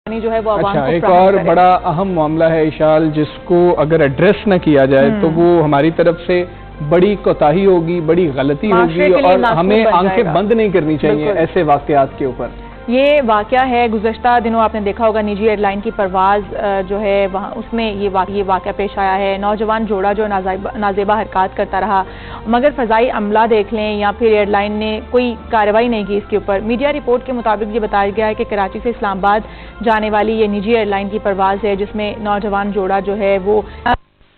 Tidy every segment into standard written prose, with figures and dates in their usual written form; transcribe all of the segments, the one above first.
جو ہے وہ عوام کو ایک اور بڑا اہم معاملہ ہے اشال، جس کو اگر ایڈریس نہ کیا جائے تو وہ ہماری طرف سے بڑی کوتاہی ہوگی، بڑی غلطی ہوگی، اور ہمیں آنکھیں بند نہیں کرنی چاہیے ایسے واقعات کے اوپر۔ یہ واقعہ ہے گزشتہ دنوں آپ نے دیکھا ہوگا نجی ایئر لائن کی پرواز جو ہے وہاں اس میں یہ واقعہ پیش آیا ہے۔ نوجوان جوڑا جو نازیبہ حرکات کرتا رہا، مگر فضائی عملہ دیکھ لیں یا پھر ایئر لائن نے کوئی کارروائی نہیں کی اس کے اوپر۔ میڈیا رپورٹ کے مطابق یہ بتایا گیا ہے کہ کراچی سے اسلام آباد جانے والی یہ نجی ایئر لائن کی پرواز ہے، جس میں نوجوان جوڑا جو ہے وہ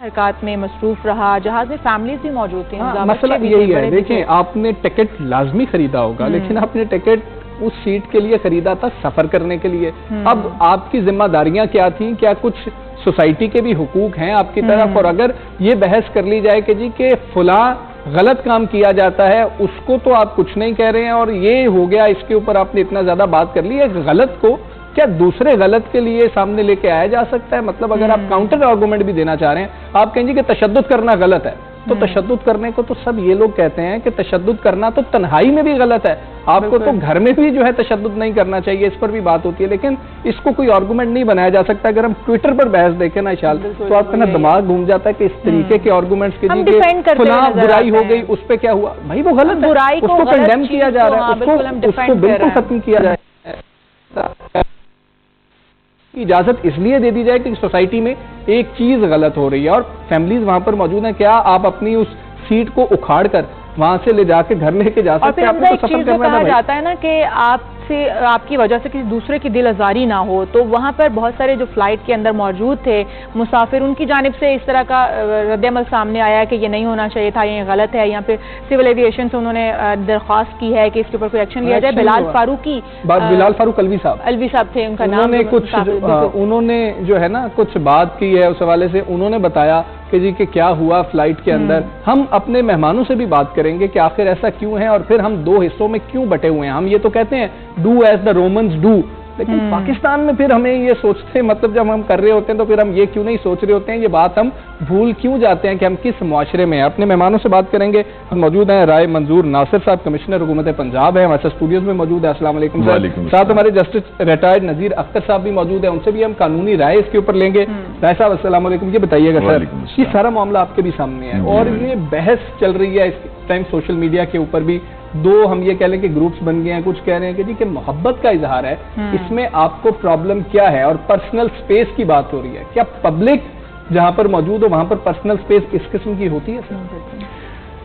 حرکات میں مصروف رہا۔ جہاز میں فیملیز بھی موجود تھیں۔ مسئلہ یہی ہے، دیکھیں آپ نے ٹکٹ لازمی خریدا ہوگا، لیکن آپ نے ٹکٹ اس سیٹ کے لیے خریدا تھا سفر کرنے کے لیے۔ اب آپ کی ذمہ داریاں کیا تھیں؟ کیا کچھ سوسائٹی کے بھی حقوق ہیں آپ کی طرف؟ اور اگر یہ بحث کر لی جائے کہ جی کہ فلاں غلط کام کیا جاتا ہے، اس کو تو آپ کچھ نہیں کہہ رہے ہیں اور یہ ہو گیا، اس کے اوپر آپ نے اتنا زیادہ بات کر لی ہے، غلط کو کیا دوسرے غلط کے لیے سامنے لے کے آیا جا سکتا ہے؟ مطلب اگر آپ کاؤنٹر آرگومنٹ بھی دینا چاہ رہے ہیں، آپ کہیں گے کہ تشدد کرنا غلط ہے، تو تشدد کرنے کو تو سب یہ لوگ کہتے ہیں کہ تشدد کرنا تو تنہائی میں بھی غلط ہے، آپ کو تو گھر میں بھی جو ہے تشدد نہیں کرنا چاہیے، اس پر بھی بات ہوتی ہے، لیکن اس کو کوئی آرگومنٹ نہیں بنایا جا سکتا۔ اگر ہم ٹویٹر پر بحث دیکھیں نا اشال، تو آپ کا نا دماغ گھوم جاتا ہے کہ اس طریقے کے آرگومنٹس کے لیے فلاں برائی ہو گئی، اس پہ کیا ہوا؟ بھائی وہ غلط ہے، اس کو کنڈیم کیا جا رہا ہے، اس کو بالکل ختم کیا جائے۔ اجازت اس لیے دے دی جائے کہ سوسائٹی میں ایک چیز غلط ہو رہی ہے اور فیملیز وہاں پر موجود ہیں، کیا آپ اپنی اس سیٹ کو اکھاڑ کر وہاں سے لے جا کے گھر لے کے جا سکتے ہیں؟ اور پھر ایک چیز کہا جاتا ہے نا کہ آپ کی وجہ سے کسی دوسرے کی دل آزاری نہ ہو، تو وہاں پر بہت سارے جو فلائٹ کے اندر موجود تھے مسافر، ان کی جانب سے اس طرح کا رد عمل سامنے آیا ہے کہ یہ نہیں ہونا چاہیے تھا، یہ غلط ہے۔ یہاں پہ سول ایویشن سے انہوں نے درخواست کی ہے کہ اس کے اوپر کوئی ایکشن لیا جائے۔ بلال فاروق الوی صاحب تھے، ان کا نام انہوں نے جو ہے نا کچھ بات کی ہے اس حوالے سے، انہوں نے بتایا کہ جی کہ کیا ہوا فلائٹ کے اندر۔ ہم اپنے مہمانوں سے بھی بات کریں گے کہ آخر ایسا کیوں ہے اور پھر ہم دو حصوں میں کیوں بٹے ہوئے ہیں۔ ہم یہ تو کہتے ہیں do as the Romans do, لیکن پاکستان میں پھر ہمیں یہ سوچتے ہیں، مطلب جب ہم کر رہے ہوتے ہیں تو پھر ہم یہ کیوں نہیں سوچ رہے ہوتے ہیں، یہ بات ہم بھول کیوں جاتے ہیں کہ ہم کس معاشرے میں ہیں۔ اپنے مہمانوں سے بات کریں گے، ہم موجود ہیں رائے منظور ناصر صاحب، کمشنر حکومت پنجاب ہے، ہمارے اسٹوڈیوز میں موجود ہے۔ السلام علیکم سر۔ ساتھ ہمارے جسٹس ریٹائرڈ نذیر اختر صاحب بھی موجود ہیں، ان سے بھی ہم قانونی رائے اس کے اوپر لیں گے۔ رائے صاحب السلام علیکم، یہ بتائیے گا سر، یہ سارا معاملہ آپ کے بھی سامنے ہے اور یہ بحث چل رہی ہے اس ٹائم سوشل میڈیا کے اوپر بھی، دو ہم یہ کہہ لیں کہ گروپس بن گئے ہیں، کچھ کہہ رہے ہیں کہ جی کہ محبت کا اظہار ہے، اس میں آپ کو پرابلم کیا ہے؟ اور پرسنل سپیس کی بات ہو رہی ہے، کیا پبلک جہاں پر موجود ہو وہاں پر پرسنل سپیس اس قسم کی ہوتی ہے؟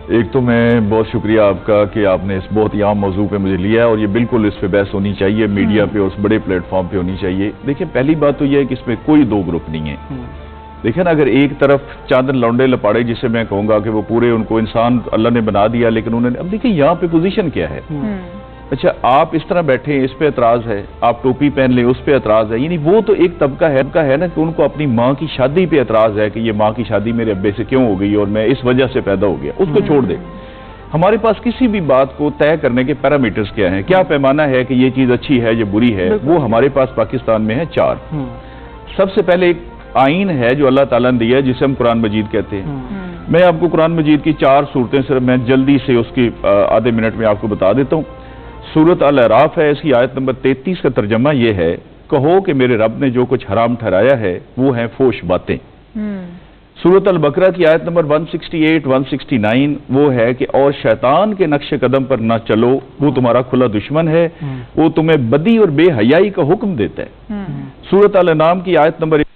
ایک تو میں بہت شکریہ آپ کا کہ آپ نے اس بہت ہی عام موضوع پہ مجھے لیا ہے اور یہ بالکل اس پہ بحث ہونی چاہیے، میڈیا پہ اس بڑے پلیٹ فارم پہ ہونی چاہیے۔ دیکھیں پہلی بات تو یہ ہے کہ اس میں کوئی دو گروپ نہیں ہے۔ دیکھیں نا، اگر ایک طرف چاندن لونڈے لپاڑے جسے میں کہوں گا کہ وہ پورے ان کو انسان اللہ نے بنا دیا، لیکن انہوں نے اب دیکھیں یہاں پہ پوزیشن کیا ہے۔ اچھا آپ اس طرح بیٹھے ہیں، اس پہ اعتراض ہے، آپ ٹوپی پہن لیں اس پہ اعتراض ہے، یعنی وہ تو ایک طبقہ ہے نا کہ ان کو اپنی ماں کی شادی پہ اعتراض ہے کہ یہ ماں کی شادی میرے ابے سے کیوں ہو گئی اور میں اس وجہ سے پیدا ہو گیا، اس کو چھوڑ دے۔ ہمارے پاس کسی بھی بات کو طے کرنے کے پیرامیٹرز کیا ہیں، کیا پیمانہ ہے کہ یہ چیز اچھی ہے یہ بری ہے، وہ ہمارے پاس پاکستان میں ہے 4۔ سب سے پہلے ایک آئین ہے جو اللہ تعالیٰ نے دیا ہے جسے ہم قرآن مجید کہتے ہیں۔ میں آپ کو قرآن مجید کی 4 صورتیں صرف میں جلدی سے اس کی آدھے منٹ میں آپ کو بتا دیتا ہوں۔ سورۃ الاعراف ہے، اس کی آیت نمبر 33 کا ترجمہ یہ ہے، کہو کہ میرے رب نے جو کچھ حرام ٹھہرایا ہے وہ ہیں فوش باتیں۔ سورۃ البقرہ کی آیت نمبر 168 169 وہ ہے کہ اور شیطان کے نقش قدم پر نہ چلو، وہ تمہارا کھلا دشمن ہے، وہ تمہیں بدی اور بے حیائی کا حکم دیتا ہے۔ سورۃ الانعام کی آیت نمبر ہے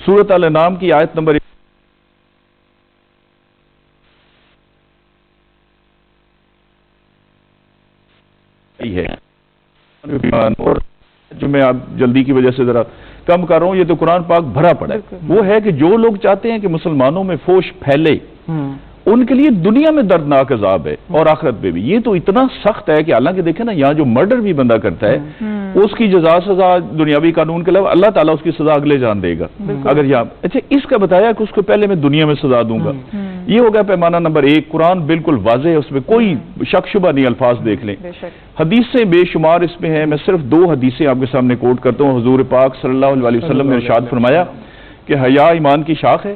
سورۃ الانعام کی آیت نمبر ہے، جو میں آپ جلدی کی وجہ سے ذرا کم کر رہا ہوں، یہ تو قرآن پاک بھرا پڑا ہے۔ وہ ہے کہ جو لوگ چاہتے ہیں کہ مسلمانوں میں فوش پھیلے، ان کے لیے دنیا میں دردناک عذاب ہے اور آخرت میں بھی۔ یہ تو اتنا سخت ہے کہ حالانکہ دیکھیں نا، یہاں جو مرڈر بھی بندہ کرتا ہے اس کی جزا سزا دنیاوی قانون کے علاوہ اللہ تعالیٰ اس کی سزا اگلے جان دے گا۔ اگر یہاں اچھا اس کا بتایا کہ اس کو پہلے میں دنیا میں سزا دوں گا، یہ ہوگا پیمانہ نمبر 1۔ قرآن بالکل واضح ہے، اس میں کوئی شک شبہ نہیں، الفاظ دیکھ لیں۔ حدیثیں بے شمار اس میں ہیں، میں صرف 2 حدیثیں آپ کے سامنے کوٹ کرتا ہوں۔ حضور پاک صلی اللہ علیہ وسلم نے ارشاد فرمایا کہ حیا ایمان کی شاخ ہے،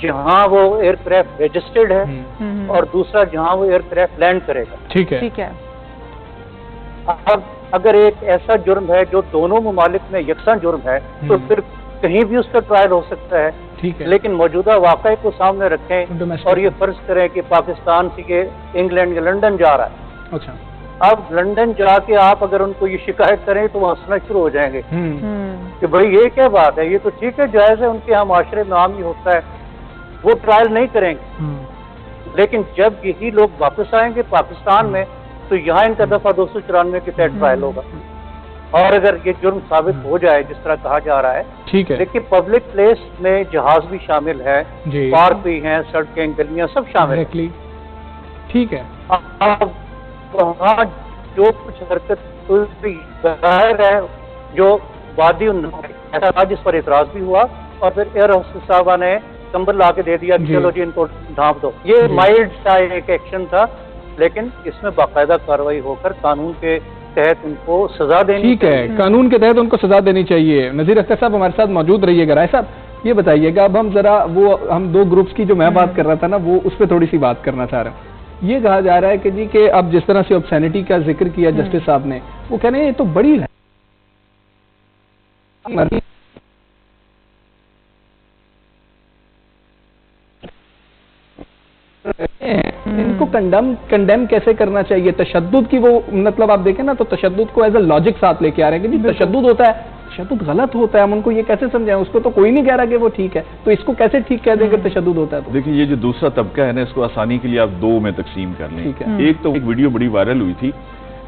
جہاں وہ ایئر کرافٹ رجسٹرڈ ہے اور دوسرا جہاں وہ ایئر کرافٹ لینڈ کرے گا. ٹھیک ہے. ٹھیک ہے. اب اگر ایک ایسا جرم ہے جو دونوں ممالک میں یکساں جرم ہے تو پھر کہیں بھی اس کا ٹرائل ہو سکتا ہے. ٹھیک ہے. لیکن موجودہ واقعے کو سامنے رکھیں اور یہ فرض کریں کہ پاکستان سے یہ انگلینڈ یا لندن جا رہا ہے. اچھا. اب لندن جا کے آپ اگر ان کو یہ شکایت کریں تو وہ ہنسنا شروع ہو جائیں گے کہ بھائی یہ کیا بات ہے, یہ تو ٹھیک ہے, جائز ہے, ان کے یہاں معاشرے میں عام ہی ہوتا ہے, وہ ٹرائل نہیں کریں گے. لیکن جب یہی لوگ واپس آئیں گے پاکستان میں تو یہاں ان کا دفعہ 294 کے تحت ٹرائل ہوگا. اور اگر یہ جرم ثابت ہو جائے جس طرح کہا جا رہا ہے, ٹھیک ہے, لیکن پبلک پلیس میں جہاز بھی شامل ہے, پارک بھی ہیں, سڑکیں, گلیاں سب شامل ہیں. ٹھیک ہے. اب وہاں جو کچھ حرکت ظاہر ہے جو وادی ایسا جس پر اعتراض بھی ہوا اور پھر ایئر ہوسٹس صاحبہ نے کمبل لا کے دے دیا کہ چلو جی ان کو ڈھانپ دو. یہ مائلڈ سا ایک ایکشن تھا, لیکن اس میں باقاعدہ کارروائی ہو کر قانون کے تحت ان کو سزا دینی. ٹھیک ہے, قانون کے تحت ان کو سزا دینی چاہیے. نذیر اختر صاحب ہمارے ساتھ موجود رہیے گا. رائے صاحب یہ بتائیے گا, اب ہم ذرا وہ ہم دو گروپس کی جو میں بات کر رہا تھا نا وہ اس پہ تھوڑی سی بات کرنا چاہ رہا ہوں. یہ کہا جا رہا ہے کہ جی کہ اب جس طرح سے obscenity کا ذکر کیا جسٹس صاحب نے, وہ کہہ رہے ہیں یہ تو بڑی ہے, ان کو کنڈیم کیسے کرنا چاہیے. تشدد کی وہ مطلب آپ دیکھیں نا تو تشدد کو ایز اے لاجک ساتھ لے کے آ رہے ہیں کہ جی تشدد ہوتا ہے, تشدد غلط ہوتا ہے, ہم ان کو یہ کیسے سمجھائیں. اس کو تو کوئی نہیں کہہ رہا کہ وہ ٹھیک ہے, تو اس کو کیسے ٹھیک کہہ دیں کہ تشدد ہوتا ہے. تو دیکھیں یہ جو دوسرا طبقہ ہے نا, اس کو آسانی کے لیے آپ دو میں تقسیم کر لیں. ٹھیک ہے. ایک تو ایک ویڈیو بڑی وائرل ہوئی تھی,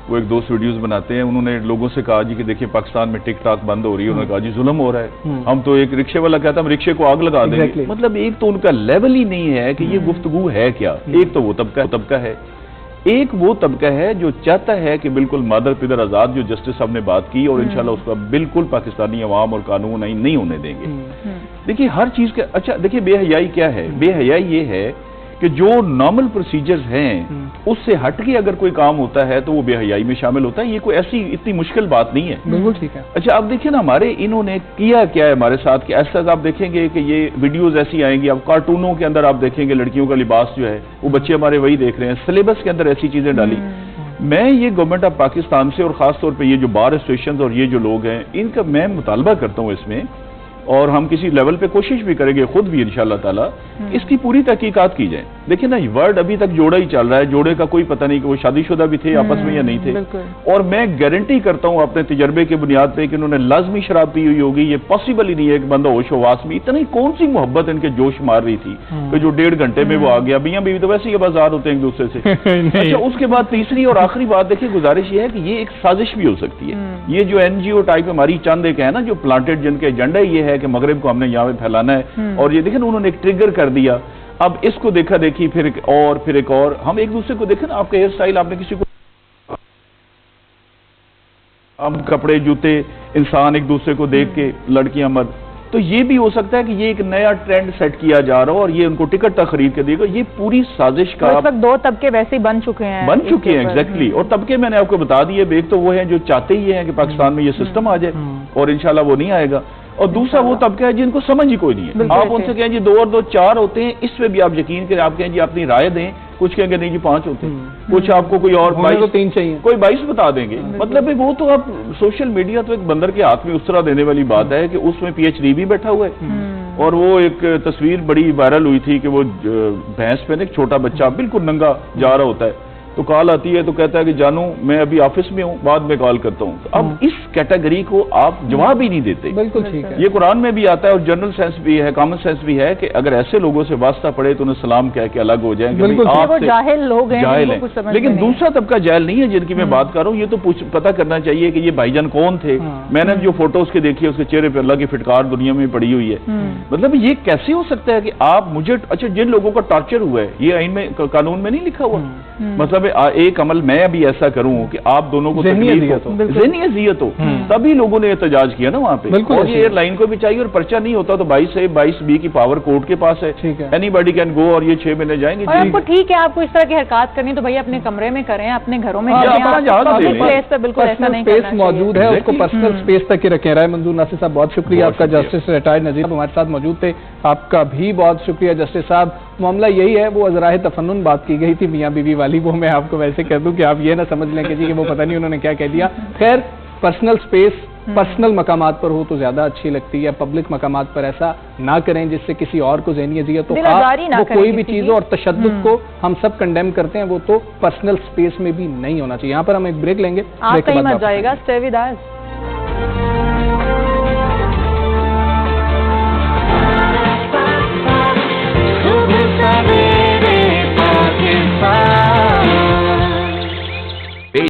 وہ ایک دوست ویڈیوز بناتے ہیں, انہوں نے لوگوں سے کہا جی کہ دیکھیں پاکستان میں ٹک ٹاک بند ہو رہی ہے, انہوں نے کہا جی ظلم ہو رہا ہے, ہم تو ایک رکشے والا کہتا ہم رکشے کو آگ لگا دیں گے. مطلب ایک تو ان کا لیول ہی نہیں ہے کہ یہ گفتگو ہے کیا. ایک تو وہ طبقہ ہے, ایک وہ طبقہ ہے جو چاہتا ہے کہ بالکل مادر پدر آزاد, جو جسٹس صاحب نے بات کی, اور انشاءاللہ اس کا بالکل پاکستانی عوام اور قانون نہیں ہونے دیں گے. دیکھیے ہر چیز کا اچھا دیکھیے بے حیائی کیا ہے. بے حیائی یہ ہے کہ جو نارمل پروسیجرز ہیں اس سے ہٹ کے اگر کوئی کام ہوتا ہے تو وہ بے حیائی میں شامل ہوتا ہے. یہ کوئی ایسی اتنی مشکل بات نہیں ہے. بالکل ٹھیک ہے. اچھا اب دیکھیں نا ہمارے انہوں نے کیا ہے ہمارے ساتھ, کہ ایسا آپ دیکھیں گے کہ یہ ویڈیوز ایسی آئیں گی, اب کارٹونوں کے اندر آپ دیکھیں گے لڑکیوں کا لباس جو ہے وہ بچے ہمارے وہی دیکھ رہے ہیں, سلیبس کے اندر ایسی چیزیں ڈالی. میں یہ گورنمنٹ آف پاکستان سے اور خاص طور پہ یہ جو بار ایسوسیشنز اور یہ جو لوگ ہیں ان کا میں مطالبہ کرتا ہوں اس میں, اور ہم کسی لیول پہ کوشش بھی کریں گے خود بھی انشاءاللہ تعالی, اس کی پوری تحقیقات کی جائیں. دیکھیں نا ورڈ ابھی تک جوڑا ہی چل رہا ہے, جوڑے کا کوئی پتہ نہیں کہ وہ شادی شدہ بھی تھے آپس میں یا نہیں تھے. اور میں گارنٹی کرتا ہوں اپنے تجربے کے بنیاد پہ کہ انہوں نے لازمی شراب پی ہوئی ہوگی. یہ پاسبل ہی نہیں ہے کہ بندہ ہوش و حواس میں, اتنی کون سی محبت ان کے جوش مار رہی تھی کہ جو 1.5 گھنٹے میں وہ آ گیا. میاں بیوی تو ویسے ہی بازار ہوتے ہیں ایک دوسرے سے. اچھا اس کے بعد تیسری اور آخری بات دیکھیں, گزارش یہ ہے کہ یہ ایک سازش بھی ہو سکتی ہے. یہ جو NGO ٹائپ ہماری چند ایک ہے نا جو پلانٹڈ, جن کے ایجنڈا یہ ہے کہ مغرب کو ہم نے یہاں پہ پھیلانا ہے, اور یہ دیکھیں انہوں نے ایک ٹریگر کر دیا. اب اس کو دیکھا دیکھی پھر ایک اور ہم ایک دوسرے کو دیکھیں نا, آپ کا ہیئر سٹائل آپ نے کسی کو, ہم کپڑے جوتے انسان ایک دوسرے کو دیکھ کے, لڑکیاں مرد, تو یہ بھی ہو سکتا ہے کہ یہ ایک نیا ٹرینڈ سیٹ کیا جا رہا ہو اور یہ ان کو ٹکٹ تک خرید کے دے گا. یہ پوری سازش کا اس وقت 2 طبقے ویسے ہی بن چکے ہیں ایگزیکٹلی. اور طبقے میں نے آپ کو بتا دیے, ایک تو وہ ہیں جو چاہتے ہی ہیں کہ پاکستان میں یہ سسٹم آ جائے, اور انشاءاللہ وہ نہیں آئے گا. اور دوسرا وہ طبقہ ہے جن کو سمجھ ہی کوئی نہیں ہے. آپ ان سے کہیں جی 2 اور 2 4 ہوتے ہیں, اس پہ بھی آپ یقین کریں, آپ کہیں جی اپنی رائے دیں, کچھ کہیں گے نہیں جی 5 ہوتے ہیں, کچھ آپ کو کوئی اور 3 چاہیے, کوئی 22 بتا دیں گے. مطلب وہ تو آپ سوشل میڈیا تو ایک بندر کے ہاتھ میں اس طرح دینے والی بات ہے کہ اس میں PhD بھی بیٹھا ہوا ہے. اور وہ ایک تصویر بڑی وائرل ہوئی تھی کہ وہ بھینس پہ ایک چھوٹا بچہ بالکل ننگا جا رہا ہوتا ہے, تو کال آتی ہے تو کہتا ہے کہ جانو میں ابھی آفس میں ہوں, بعد میں کال کرتا ہوں. اب اس کیٹیگری کو آپ جواب ہی نہیں دیتے. بالکل ٹھیک ہے. یہ قرآن میں بھی آتا ہے اور جنرل سینس بھی ہے, کامن سینس بھی ہے کہ اگر ایسے لوگوں سے واسطہ پڑے تو انہیں سلام کہہ کے الگ ہو جائیں گے. وہ جاہل لوگ ہیں, لیکن دوسرا طبقہ جاہل نہیں ہے جن کی میں بات کر رہا ہوں. یہ تو پتہ کرنا چاہیے کہ یہ بھائی جان کون تھے. میں نے جو فوٹوز کے دیکھی ہے اس کے چہرے پہ اللہ کی فٹکار دنیا میں پڑی ہوئی ہے. مطلب یہ کیسے ہو سکتا ہے کہ آپ مجھے, اچھا جن لوگوں کا ٹارچر ہوا ہے یہ آئین میں قانون میں نہیں لکھا ہوا. مطلب ایک عمل میں ابھی ایسا کروں کہ آپ دونوں کو ذہنی اذیت ہو, تبھی لوگوں نے احتجاج کیا نا وہاں پہ. اور یہ ایئر لائن کو بھی چاہیے, اور پرچہ نہیں ہوتا تو 22A/22B کی پاور کورٹ کے پاس ہے, اینی باڈی کین گو, اور یہ 6 مہینے جائیں گے. اور آپ کو ٹھیک ہے آپ کو اس طرح کی حرکات کرنی تو بھائی اپنے کمرے میں کریں, اپنے گھروں میں بالکل ایسا نہیں اسپیس موجود ہے, اس کو پرسنل اسپیس تک ہی رکھیں. رائے منظور ناصر صاحب بہت شکریہ آپ کا. جسٹس ریٹائرڈ نذیر ہمارے ساتھ موجود تھے. آپ کا بھی بہت شکریہ جسٹس صاحب. معاملہ یہی ہے، وہ ازراہ تفنن بات کی گئی تھی میاں بیوی والی، وہ میں آپ کو ویسے کہہ دوں کہ آپ یہ نہ سمجھ لیں کہ جی کہ وہ پتہ نہیں انہوں نے کیا کہہ دیا. خیر، پرسنل سپیس پرسنل مقامات پر ہو تو زیادہ اچھی لگتی ہے، پبلک مقامات پر ایسا نہ کریں جس سے کسی اور کو ذہنی اذیت ہو. وہ کوئی بھی چیز ہو، اور تشدد کو ہم سب کنڈیم کرتے ہیں، وہ تو پرسنل سپیس میں بھی نہیں ہونا چاہیے. یہاں پر ہم ایک بریک لیں گے. آپ کہیں مت جائے گا، اسٹے ود اس.